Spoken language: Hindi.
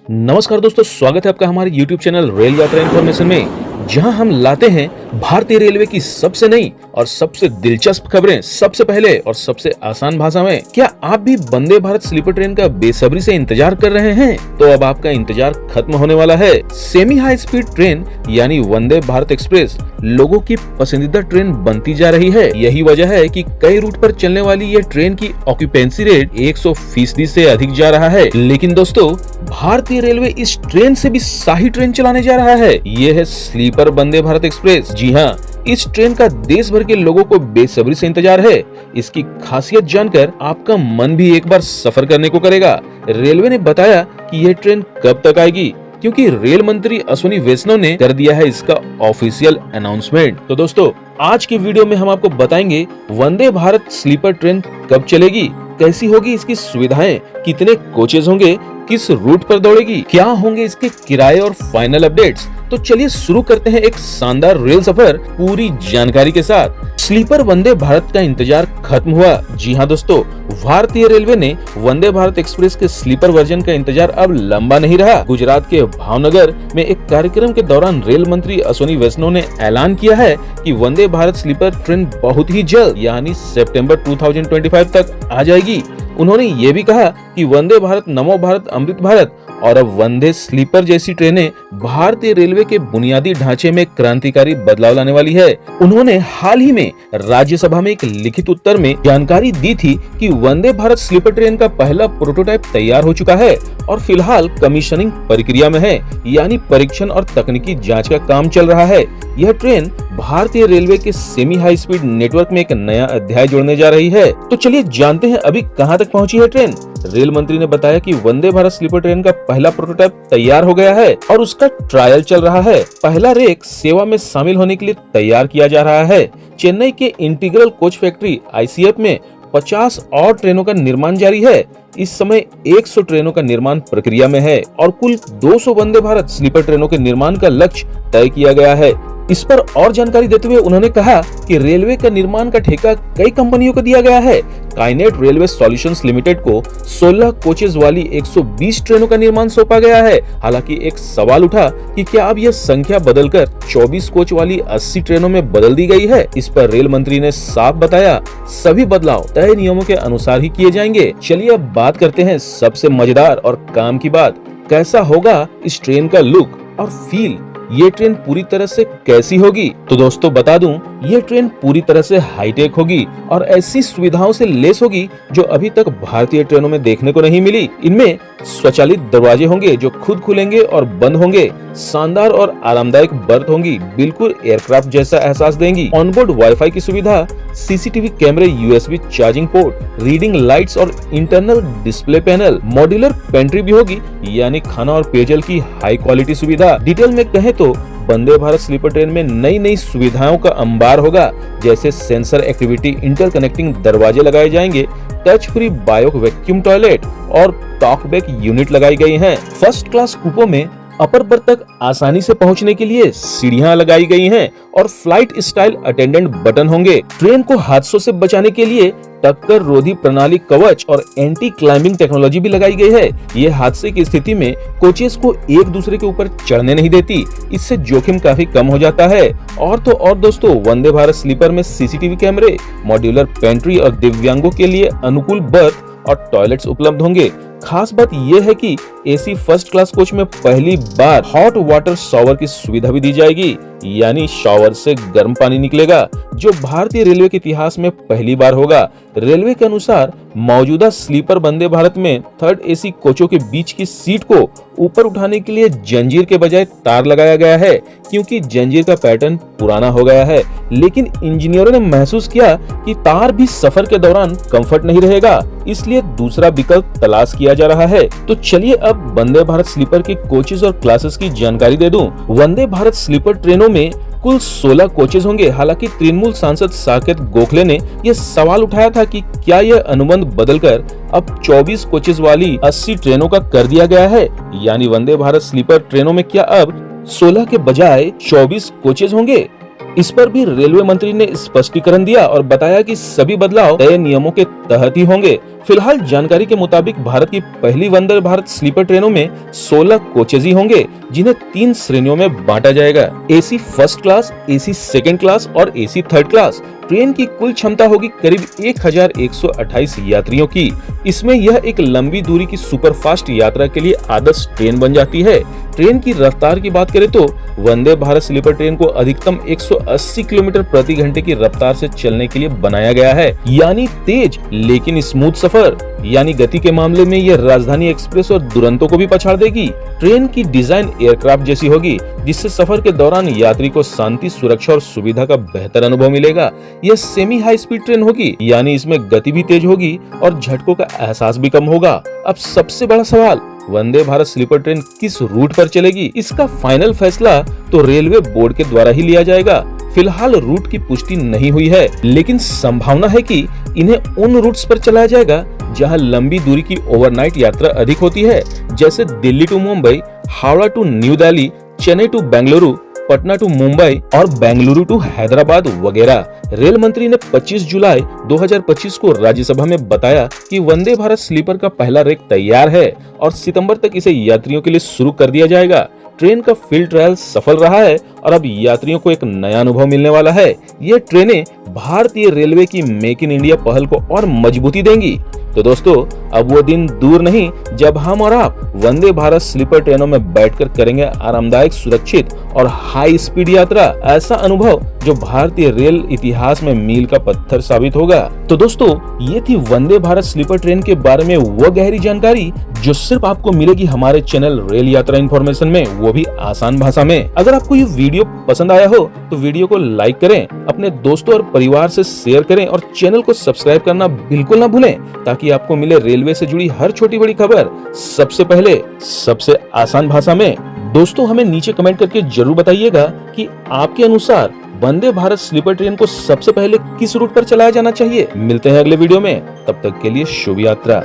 नमस्कार दोस्तों, स्वागत है आपका हमारे YouTube चैनल रेल यात्रा इन्फॉर्मेशन में, जहां हम लाते हैं भारतीय रेलवे की सबसे नई और सबसे दिलचस्प खबरें सबसे पहले और सबसे आसान भाषा में। क्या आप भी वंदे भारत स्लीपर ट्रेन का बेसब्री से इंतजार कर रहे हैं? तो अब आपका इंतजार खत्म होने वाला है। सेमी हाई स्पीड ट्रेन यानी वंदे भारत एक्सप्रेस लोगों की पसंदीदा ट्रेन बनती जा रही है। यही वजह है कि कई रूट पर चलने वाली ये ट्रेन की ऑक्यूपेंसी रेट 100% से अधिक जा रहा है। लेकिन दोस्तों, भारतीय रेलवे इस ट्रेन से भी शाही ट्रेन चलाने जा रहा है। ये है स्लीपर वंदे भारत एक्सप्रेस। जी हाँ, इस ट्रेन का देश भर के लोगों को बेसब्री से इंतजार है। इसकी खासियत जानकर आपका मन भी एक बार सफर करने को करेगा। रेलवे ने बताया कि यह ट्रेन कब तक आएगी, क्योंकि रेल मंत्री अश्विनी वैष्णव ने कर दिया है इसका ऑफिशियल अनाउंसमेंट। तो दोस्तों, आज की वीडियो में हम आपको बताएंगे वंदे भारत स्लीपर ट्रेन कब चलेगी, कैसी होगी इसकी सुविधाएं, कितने कोचेज होंगे, किस रूट पर दौड़ेगी, क्या होंगे इसके किराए और फाइनल अपडेट्स। तो चलिए शुरू करते हैं एक शानदार रेल सफर पूरी जानकारी के साथ। स्लीपर वंदे भारत का इंतजार खत्म हुआ। जी हाँ दोस्तों, भारतीय रेलवे ने वंदे भारत एक्सप्रेस के स्लीपर वर्जन का इंतजार अब लंबा नहीं रहा। गुजरात के भावनगर में एक कार्यक्रम के दौरान रेल मंत्री अश्विनी वैष्णव ने ऐलान किया है कि वंदे भारत स्लीपर ट्रेन बहुत ही जल्द यानी सितंबर 2025 तक आ जाएगी। उन्होंने ये भी कहा कि वंदे भारत, नमो भारत, अमृत भारत और अब वंदे स्लीपर जैसी ट्रेनें भारतीय रेलवे के बुनियादी ढांचे में क्रांतिकारी बदलाव लाने वाली है। उन्होंने हाल ही में राज्यसभा में एक लिखित उत्तर में जानकारी दी थी कि वंदे भारत स्लीपर ट्रेन का पहला प्रोटोटाइप तैयार हो चुका है और फिलहाल कमीशनिंग प्रक्रिया में है, यानी परीक्षण और तकनीकी जांच का काम चल रहा है। यह ट्रेन भारतीय रेलवे के सेमी हाई स्पीड नेटवर्क में एक नया अध्याय जोड़ने जा रही है। तो चलिए जानते हैं अभी कहां तक पहुंची है ट्रेन। रेल मंत्री ने बताया कि वंदे भारत स्लीपर ट्रेन का पहला प्रोटोटाइप तैयार हो गया है और उसका ट्रायल चल रहा है। पहला रेक सेवा में शामिल होने के लिए तैयार किया जा रहा है। चेन्नई के इंटीग्रल कोच फैक्ट्री ICF में 50 और ट्रेनों का निर्माण जारी है। इस समय 100 ट्रेनों का निर्माण प्रक्रिया में है और कुल 200 वंदे भारत स्लीपर ट्रेनों के निर्माण का लक्ष्य तय किया गया है। इस पर और जानकारी देते हुए उन्होंने कहा कि रेलवे का निर्माण का ठेका कई कंपनियों को दिया गया है। काइनेट रेलवे सॉल्यूशंस लिमिटेड को 16 कोचेज वाली 120 ट्रेनों का निर्माण सौंपा गया है। हालांकि एक सवाल उठा कि क्या अब यह संख्या बदलकर 24 कोच वाली 80 ट्रेनों में बदल दी गई है। इस पर रेल मंत्री ने साफ बताया, सभी बदलाव तय नियमों के अनुसार ही किए जाएंगे। चलिए अब बात करते हैं सबसे मजेदार और काम की बात, कैसा होगा इस ट्रेन का लुक और फील। ये ट्रेन पूरी तरह से कैसी होगी? तो दोस्तों बता दूं, ये ट्रेन पूरी तरह से हाईटेक होगी और ऐसी सुविधाओं से लेस होगी जो अभी तक भारतीय ट्रेनों में देखने को नहीं मिली। इनमें स्वचालित दरवाजे होंगे जो खुद खुलेंगे और बंद होंगे। शानदार और आरामदायक बर्थ होंगी, बिल्कुल एयरक्राफ्ट जैसा एहसास देंगी। ऑनबोर्ड वाईफाई की सुविधा, CCTV कैमरे, USB charging port, reading lights और internal display panel. Modular pantry भी होगी, यानी खाना और पेयजल की हाई क्वालिटी सुविधा। डिटेल में कहें तो वंदे भारत स्लीपर ट्रेन में नई नई सुविधाओं का अंबार होगा, जैसे सेंसर एक्टिविटी, इंटरकनेक्टिंग दरवाजे लगाए जाएंगे, touch free bio vacuum toilet और टॉकबैक यूनिट लगाई गई हैं। फर्स्ट क्लास कूपों में अपर बर्थ तक आसानी से पहुंचने के लिए सीढ़ियां लगाई गई हैं और फ्लाइट स्टाइल अटेंडेंट बटन होंगे। ट्रेन को हादसों से बचाने के लिए टक्कर रोधी प्रणाली कवच और एंटी क्लाइंबिंग टेक्नोलॉजी भी लगाई गई है। ये हादसे की स्थिति में कोचेस को एक दूसरे के ऊपर चढ़ने नहीं देती, इससे जोखिम काफी कम हो जाता है। और तो और दोस्तों, वंदे भारत स्लीपर में CCTV कैमरे, मॉड्यूलर पेंट्री और दिव्यांगों के लिए अनुकूल बर्थ और टॉयलेट्स उपलब्ध होंगे। खास बात यह है कि AC फर्स्ट क्लास कोच में पहली बार हॉट वाटर शॉवर की सुविधा भी दी जाएगी, यानी शॉवर से गर्म पानी निकलेगा, जो भारतीय रेलवे के इतिहास में पहली बार होगा। रेलवे के अनुसार मौजूदा स्लीपर वंदे भारत में थर्ड AC कोचों के बीच की सीट को ऊपर उठाने के लिए जंजीर के बजाय तार लगाया गया है, क्योंकि जंजीर का पैटर्न पुराना हो गया है। लेकिन इंजीनियरों ने महसूस किया कि तार भी सफर के दौरान कंफर्ट नहीं रहेगा, इसलिए दूसरा विकल्प तलाश किया जा रहा है। तो चलिए अब वंदे भारत स्लीपर के कोचेज और क्लासेस की जानकारी दे दूं। वंदे भारत स्लीपर ट्रेनों में कुल 16 कोचेज होंगे। हालांकि तृणमूल सांसद साकेत गोखले ने यह सवाल उठाया था कि क्या यह अनुबंध बदलकर अब 24 कोचेज वाली 80 ट्रेनों का कर दिया गया है, यानी वंदे भारत स्लीपर ट्रेनों में क्या अब 16 के बजाय 24 कोचेज होंगे। इस पर भी रेलवे मंत्री ने स्पष्टीकरण दिया और बताया कि सभी बदलाव तय नियमों के तहत ही होंगे। फिलहाल जानकारी के मुताबिक भारत की पहली वंदे भारत स्लीपर ट्रेनों में 16 कोचेज ही होंगे, जिन्हें 3 श्रेणियों में बांटा जाएगा। AC first class, AC second class और एसी थर्ड क्लास। ट्रेन की कुल क्षमता होगी करीब 1128 यात्रियों की। इसमें यह एक लंबी दूरी की सुपरफास्ट यात्रा के लिए आदर्श ट्रेन बन जाती है। ट्रेन की रफ्तार की बात करें तो वंदे भारत स्लीपर ट्रेन को अधिकतम 180 किलोमीटर प्रति घंटे की रफ्तार से चलने के लिए बनाया गया है, यानी तेज लेकिन स्मूथ सफर। यानी गति के मामले में यह राजधानी एक्सप्रेस और दुरंतो को भी पछाड़ देगी। ट्रेन की डिजाइन एयरक्राफ्ट जैसी होगी, जिससे सफर के दौरान यात्री को शांति, सुरक्षा और सुविधा का बेहतर अनुभव मिलेगा। यह सेमी हाई स्पीड ट्रेन होगी, यानी इसमें गति भी तेज होगी और झटकों का एहसास भी कम होगा। अब सबसे बड़ा सवाल, वंदे भारत स्लीपर ट्रेन किस रूट पर चलेगी? इसका फाइनल फैसला तो रेलवे बोर्ड के द्वारा ही लिया जाएगा। फिलहाल रूट की पुष्टि नहीं हुई है, लेकिन संभावना है कि इन्हें उन रूट्स पर चलाया जाएगा जहां लंबी दूरी की ओवरनाइट यात्रा अधिक होती है, जैसे Delhi to Mumbai, Howrah to new Delhi, Chennai to Bengaluru, Patna to Mumbai और बेंगलुरु टू हैदराबाद वगैरह। रेल मंत्री ने 25 जुलाई 2025 को राज्यसभा में बताया कि वंदे भारत स्लीपर का पहला रेक तैयार है और सितंबर तक इसे यात्रियों के लिए शुरू कर दिया जाएगा। ट्रेन का फील्ड ट्रायल सफल रहा है और अब यात्रियों को एक नया अनुभव मिलने वाला है। ये ट्रेनें भारतीय रेलवे की मेक इन इंडिया पहल को और मजबूती देंगी। तो दोस्तों, अब वो दिन दूर नहीं जब हम और आप वंदे भारत स्लीपर ट्रेनों में बैठकर करेंगे आरामदायक, सुरक्षित और हाई स्पीड यात्रा। ऐसा अनुभव जो भारतीय रेल इतिहास में मील का पत्थर साबित होगा। तो दोस्तों, ये थी वंदे भारत स्लीपर ट्रेन के बारे में वो गहरी जानकारी जो सिर्फ आपको मिलेगी हमारे चैनल रेल यात्रा इन्फॉर्मेशन में, वो भी आसान भाषा में। अगर आपको ये वीडियो पसंद आया हो तो वीडियो को लाइक करें, अपने दोस्तों और परिवार से शेयर करें और चैनल को सब्सक्राइब करना बिल्कुल ना भूलें, ताकि आपको मिले रेलवे से जुड़ी हर छोटी बड़ी खबर सबसे पहले, सबसे आसान भाषा में। दोस्तों, हमें नीचे कमेंट करके जरूर बताइएगा कि आपके अनुसार वंदे भारत स्लीपर ट्रेन को सबसे पहले किस रूट पर चलाया जाना चाहिए। मिलते हैं अगले वीडियो में, तब तक के लिए शुभ यात्रा।